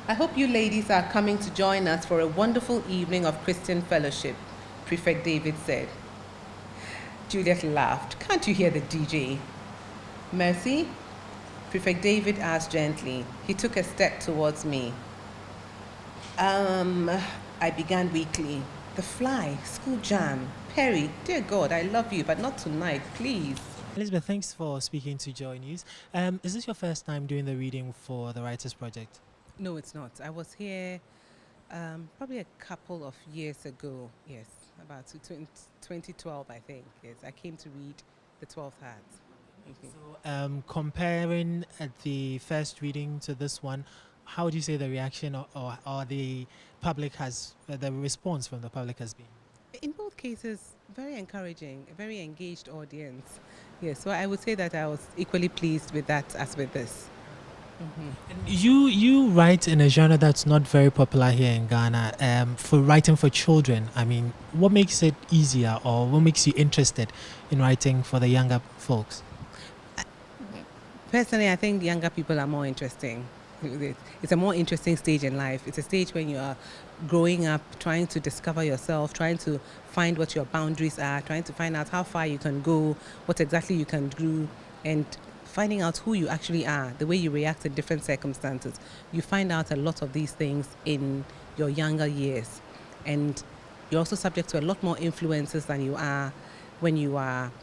I hope you ladies are coming to join us for a wonderful evening of Christian fellowship, Prefect David said. Juliet laughed. Can't you hear the DJ? Mercy? Prefect David asked gently. He took a step towards me. I began weakly. The fly, school jam. Perry, dear God, I love you, but not tonight, please. Elizabeth, thanks for speaking to Joy News. Is this your first time doing the reading for the Writers Project? No, it's not. I was here probably a couple of years ago. Yes, about 2012, I think. Yes, I came to read The 12th Heart. So, comparing the first reading to this one, how would you say the reaction or the public has, the response from the public has been? In both cases, very encouraging, a very engaged audience. Yes, so I would say that I was equally pleased with that as with this. You write in a genre that's not very popular here in Ghana. For writing for children, I mean, what makes it easier or what makes you interested in writing for the younger folks? Personally, I think younger people are more interesting. It's a more interesting stage in life. It's a stage when you are growing up, trying to discover yourself, trying to find what your boundaries are, trying to find out how far you can go, what exactly you can do, and finding out who you actually are, the way you react in different circumstances. You find out a lot of these things in your younger years. And you're also subject to a lot more influences than you are when you are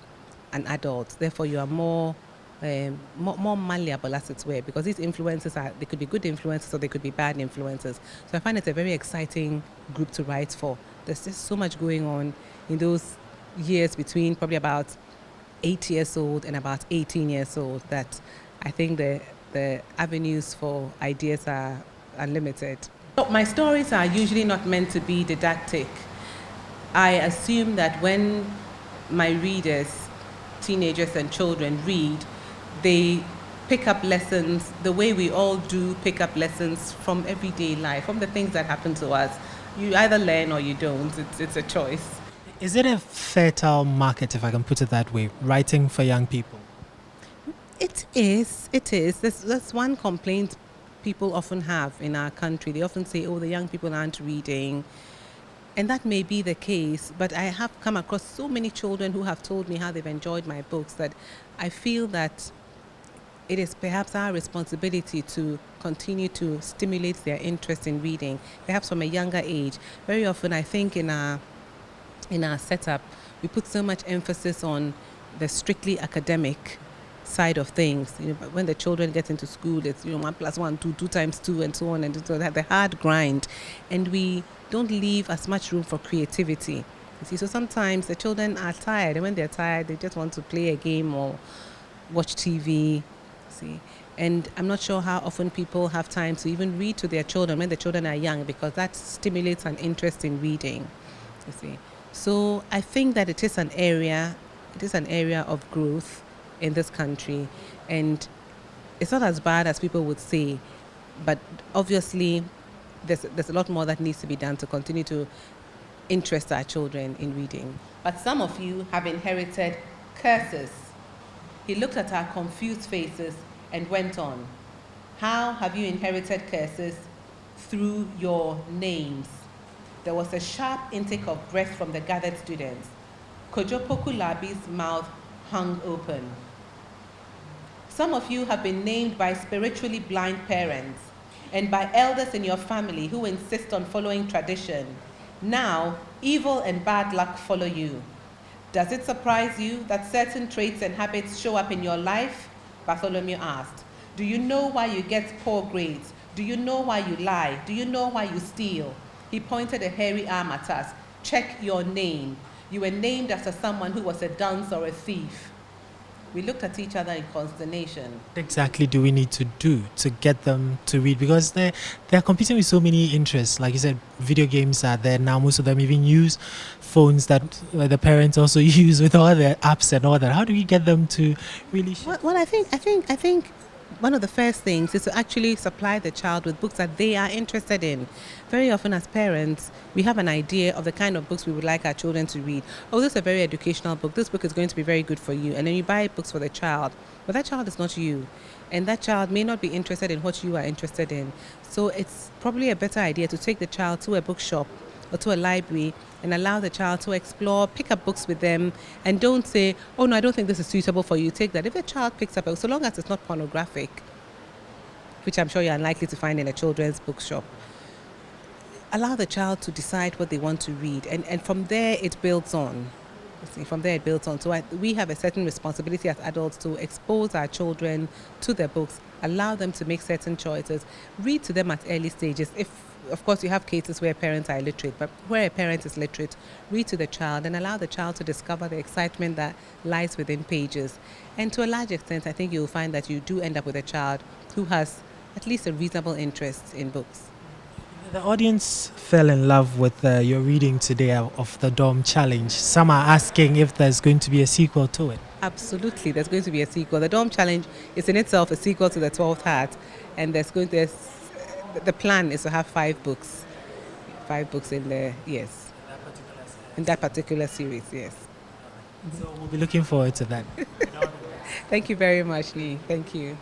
an adult. Therefore, you are more malleable, as it were, because these influences they could be good influences or they could be bad influences. So I find it's a very exciting group to write for. There's just so much going on in those years between probably about 8 years old and about 18 years old that I think the avenues for ideas are unlimited. So my stories are usually not meant to be didactic. I assume that when my readers, teenagers and children read, they pick up lessons the way we all do pick up lessons from everyday life, from the things that happen to us. You either learn or you don't. It's a choice. Is it a fertile market, if I can put it that way, writing for young people? It is. It is. That's one complaint people often have in our country. They often say, oh, the young people aren't reading. And that may be the case, but I have come across so many children who have told me how they've enjoyed my books that I feel that it is perhaps our responsibility to continue to stimulate their interest in reading, perhaps from a younger age. Very often, I think in our setup, we put so much emphasis on the strictly academic side of things. But when the children get into school, it's 1 + 1, 2, 2 times 2, and so on, and so that the hard grind, and we don't leave as much room for creativity. You see, so sometimes the children are tired, and when they're tired, they just want to play a game or watch TV. See, and I'm not sure how often people have time to even read to their children when the children are young, because that stimulates an interest in reading. You see, so I think that it is an area of growth in this country, and it's not as bad as people would say, but obviously there's a lot more that needs to be done to continue to interest our children in reading. But some of you have inherited curses. He looked at our confused faces and went on. How have you inherited curses? Through your names. There was a sharp intake of breath from the gathered students. Kojopoku Labi's mouth hung open. Some of you have been named by spiritually blind parents and by elders in your family who insist on following tradition. Now, evil and bad luck follow you. Does it surprise you that certain traits and habits show up in your life? Bartholomew asked. Do you know why you get poor grades? Do you know why you lie? Do you know why you steal? He pointed a hairy arm at us. Check your name. You were named after someone who was a dunce or a thief. We looked at each other in consternation. What exactly do we need to do to get them to read? Because they're competing with so many interests. Like you said, video games are there now. Most of them even use phones that the parents also use with all the apps and all that. How do we get them to really? Well, I think one of the first things is to actually supply the child with books that they are interested in. Very often as parents, we have an idea of the kind of books we would like our children to read. Oh, this is a very educational book. This book is going to be very good for you. And then you buy books for the child. But that child is not you. and that child may not be interested in what you are interested in. So it's probably a better idea to take the child to a bookshop or to a library and allow the child to explore, pick up books with them, and don't say, oh no, I don't think this is suitable for you, take that. If the child picks up, so long as it's not pornographic, which I'm sure you're unlikely to find in a children's bookshop, allow the child to decide what they want to read, and from there it builds on. See, from there it builds on. So we have a certain responsibility as adults to expose our children to their books, allow them to make certain choices, read to them at early stages. If, of course, you have cases where parents are illiterate, but where a parent is literate, read to the child and allow the child to discover the excitement that lies within pages. And to a large extent, I think you'll find that you do end up with a child who has at least a reasonable interest in books. The audience fell in love with your reading today of the Dorm Challenge. Some are asking if there's going to be a sequel to it. Absolutely, there's going to be a sequel. The Dorm Challenge is in itself a sequel to the 12th Heart, and the plan is to have 5 books. 5 books in there, yes. In that particular series, yes. So we'll be looking forward to that. Thank you very much, Lee. Thank you.